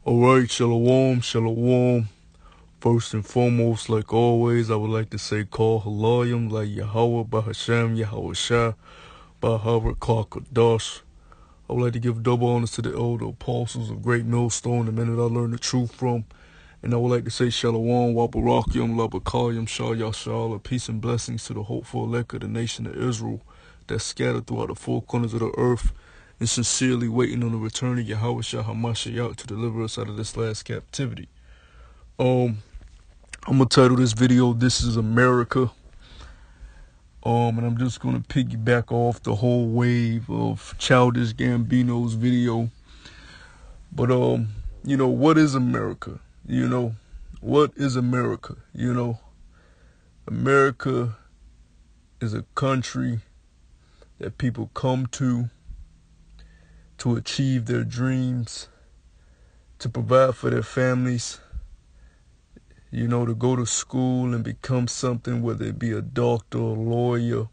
Alright, shalom, shalom. First and foremost, like always, I would like to say call halayim like Yahweh, Bahashem, Yahweh Shah, Bahara Kakadosh. I would like to give double honors to the elder apostles of Great Millstone, the men that I learned the truth from. And I would like to say shalom, Wabarakium, Labakayim, Shah Yashal, peace and blessings to the hopeful elect of the nation of Israel that's scattered throughout the four corners of the earth and sincerely waiting on the return of Yahweh Shah HaMashiach to deliver us out of this last captivity. I'm gonna title this video, This is America. And I'm just gonna piggyback off the whole wave of Childish Gambino's video. But what is America? What is America? America is a country that people come to achieve their dreams, to provide for their families, to go to school and become something, whether it be a doctor, a lawyer.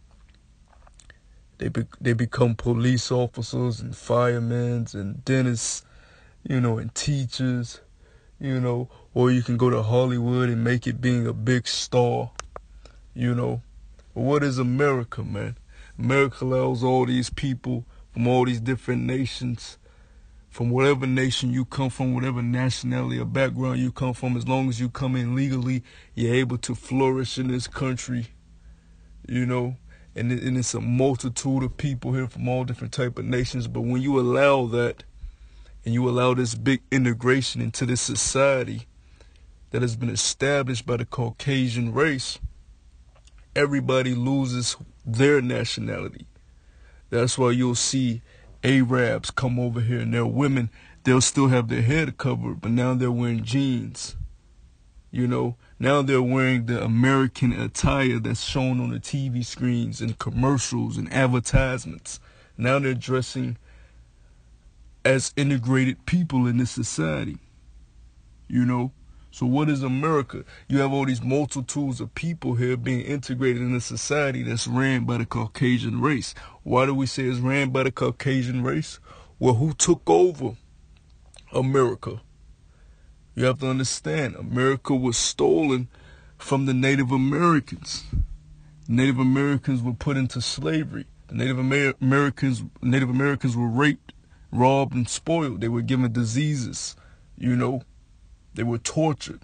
They become police officers and firemen and dentists, and teachers, or you can go to Hollywood and make it being a big star, But what is America, man? America allows all these people from all these different nations, from whatever nation you come from, whatever nationality or background you come from, as long as you come in legally, you're able to flourish in this country, and it's a multitude of people here from all different type of nations. But when you allow that, and you allow this big integration into this society that has been established by the Caucasian race, everybody loses their nationality. That's why you'll see Arabs come over here and their women, they'll still have their head covered, but now they're wearing jeans. Now they're wearing the American attire that's shown on the TV screens and commercials and advertisements. Now they're dressing as integrated people in this society. So what is America? You have all these multitudes of people here being integrated in a society that's ran by the Caucasian race. Why do we say it's ran by the Caucasian race? Well, who took over America? You have to understand, America was stolen from the Native Americans. Native Americans were put into slavery. The Native Americans were raped, robbed, and spoiled. They were given diseases, They were tortured.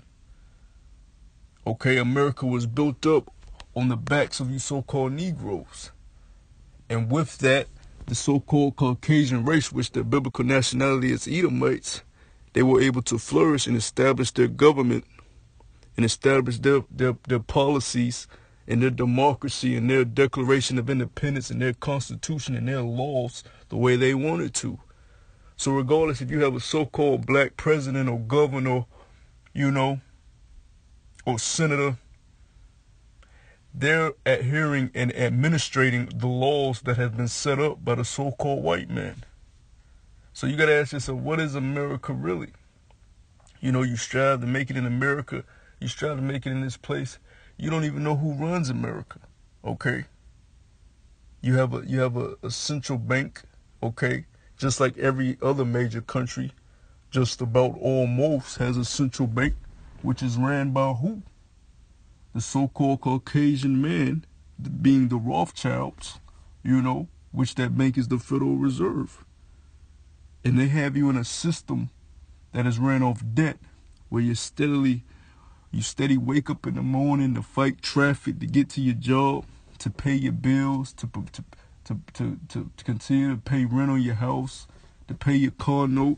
Okay, America was built up on the backs of you so-called Negroes. And with that, the so-called Caucasian race, which their biblical nationality is Edomites, they were able to flourish and establish their government and establish their policies and their democracy and their Declaration of Independence and their constitution and their laws the way they wanted to. So regardless if you have a so-called black president or governor, or senator, they're adhering and administrating the laws that have been set up by the so-called white man. So you got to ask yourself, what is America really? You strive to make it in America. You strive to make it in this place. You don't even know who runs America, okay? You have a central bank, okay? Just like every other major country, just about almost has a central bank, which is ran by who? The so-called Caucasian man, being the Rothschilds, which that bank is the Federal Reserve. And they have you in a system that is ran off debt, where you steady wake up in the morning to fight traffic, to get to your job, to pay your bills, to continue to pay rent on your house, to pay your car note.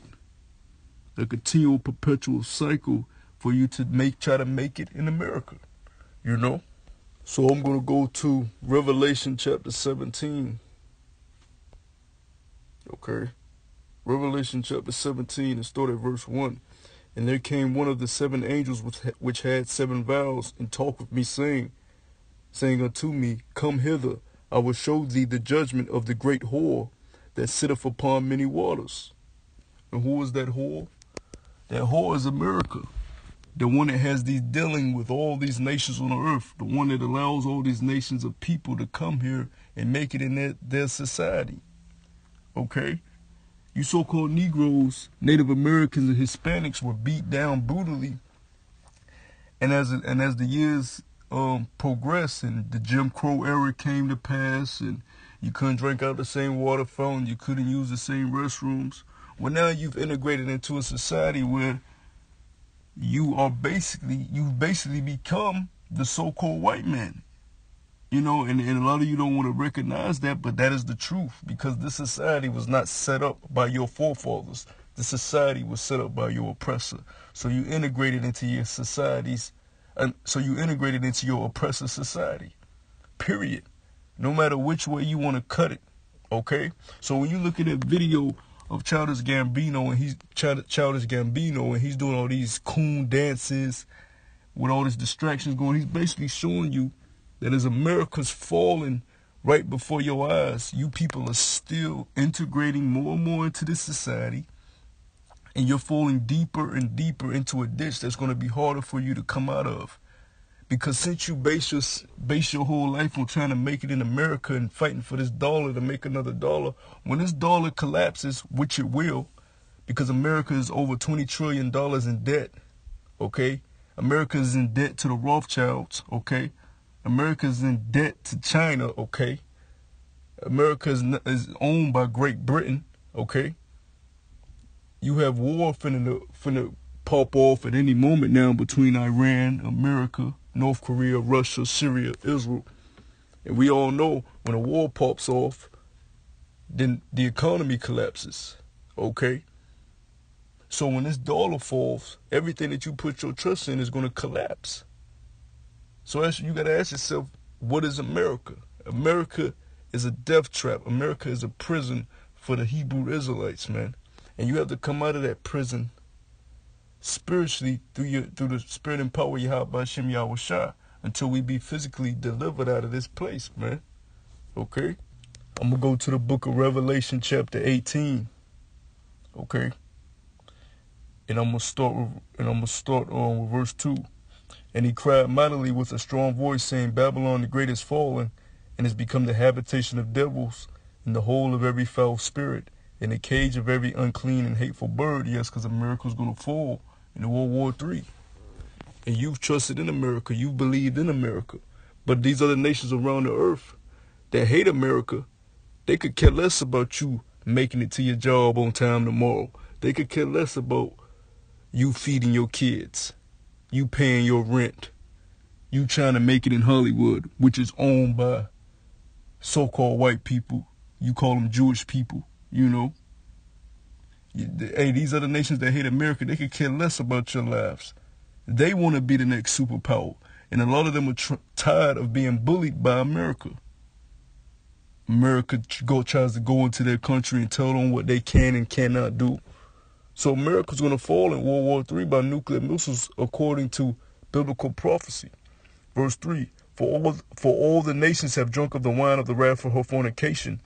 A continual perpetual cycle for you to try to make it in America, So I'm going to go to Revelation chapter 17. Okay. Revelation chapter 17 and start at verse 1. And there came one of the seven angels which had seven vials and talked with me, saying unto me, Come hither, I will show thee the judgment of the great whore that sitteth upon many waters. And who is that whore? That whore is America. The one that has these dealing with all these nations on the earth. The one that allows all these nations of people to come here and make it in their society. Okay? You so-called Negroes, Native Americans, and Hispanics were beat down brutally. And as the years progressed and the Jim Crow era came to pass, and you couldn't drink out the same water fountain, you couldn't use the same restrooms. Well, now you've integrated into a society where you've basically become the so-called white man. You know, and a lot of you don't want to recognize that, but that is the truth, because this society was not set up by your forefathers. The society was set up by your oppressor. So you integrated into your societies, and so you integrated into your oppressor society. Period. No matter which way you want to cut it. Okay? So when you look at that video of Childish Gambino and he's doing all these coon dances with all these distractions going, he's basically showing you that as America's falling right before your eyes, you people are still integrating more and more into this society, and you're falling deeper and deeper into a ditch that's going to be harder for you to come out of. Because since you base your whole life on trying to make it in America and fighting for this dollar to make another dollar, when this dollar collapses, which it will, because America is over $20 trillion in debt, okay? America is in debt to the Rothschilds, okay? America is in debt to China, okay? America is owned by Great Britain, okay? You have war finna pop off at any moment now between Iran, America, North Korea, Russia, Syria, Israel. And we all know when a war pops off, then the economy collapses, okay? So when this dollar falls, everything that you put your trust in is going to collapse. So you got to ask yourself, what is America? America is a death trap. America is a prison for the Hebrew Israelites, man. And you have to come out of that prison spiritually through the spirit and power of Yahweh Hashem Yahweh Shai until we be physically delivered out of this place, man. Okay? I'm going to go to the book of Revelation chapter 18. Okay? And I'm going to start on with verse 2. And he cried mightily with a strong voice, saying, Babylon the great is fallen, and has become the habitation of devils, and the hole of every foul spirit, and the cage of every unclean and hateful bird. Yes, because America's going to fall in World War III. And you've trusted in America. You've believed in America. But these other nations around the earth that hate America, they could care less about you making it to your job on time tomorrow. They could care less about you feeding your kids, you paying your rent, you trying to make it in Hollywood, which is owned by so-called white people. You call them Jewish people, you know. Hey, these other nations that hate America, they could care less about your lives. They want to be the next superpower. And a lot of them are tired of being bullied by America. America tries to go into their country and tell them what they can and cannot do. So America's going to fall in World War III by nuclear missiles according to biblical prophecy. Verse 3, For all the nations have drunk of the wine of the wrath of her fornication,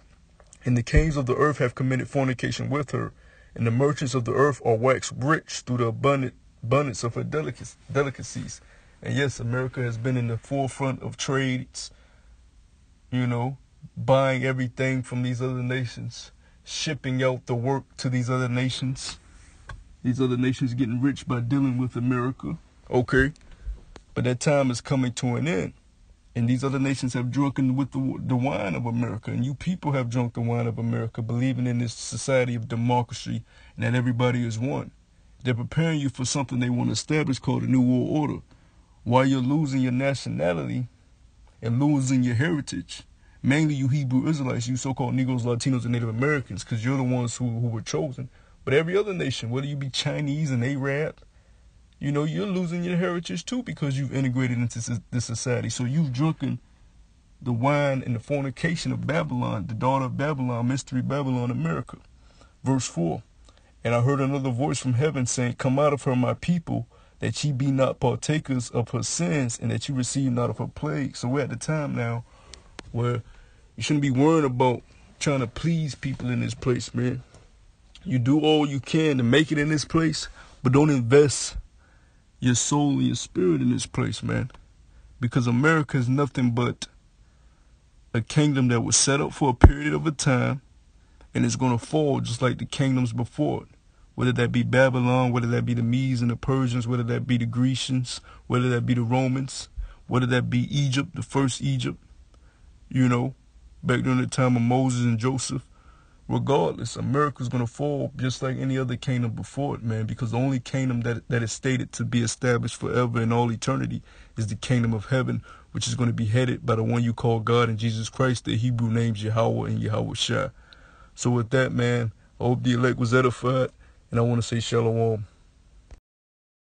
and the kings of the earth have committed fornication with her, and the merchants of the earth are waxed rich through the abundance of her delicacies. And yes, America has been in the forefront of trades, you know, buying everything from these other nations, shipping out the work to these other nations. These other nations getting rich by dealing with America. Okay. But that time is coming to an end. And these other nations have drunken with the wine of America. And you people have drunk the wine of America, believing in this society of democracy and that everybody is one. They're preparing you for something they want to establish called a New World Order. While you're losing your nationality and losing your heritage. Mainly you Hebrew Israelites, you so-called Negroes, Latinos, and Native Americans, because you're the ones who were chosen. But every other nation, whether you be Chinese and Arab, you know, you're losing your heritage too because you've integrated into this society. So you've drunken the wine and the fornication of Babylon, the daughter of Babylon, Mystery Babylon, America. Verse 4, And I heard another voice from heaven saying, Come out of her, my people, that ye be not partakers of her sins, and that ye receive not of her plague. So we're at the time now where you shouldn't be worrying about trying to please people in this place, man. You do all you can to make it in this place, but don't invest your soul and your spirit in this place, man. Because America is nothing but a kingdom that was set up for a period of a time, and it's going to fall just like the kingdoms before it. Whether that be Babylon, whether that be the Medes and the Persians, whether that be the Grecians, whether that be the Romans, whether that be Egypt, the first Egypt, back during the time of Moses and Joseph. Regardless, America's going to fall just like any other kingdom before it, man, because the only kingdom that is stated to be established forever in all eternity is the kingdom of heaven, which is going to be headed by the one you call God and Jesus Christ, the Hebrew names Yahweh and Yahweh Shai. So with that, man, I hope the elect was edified, and I want to say shalom.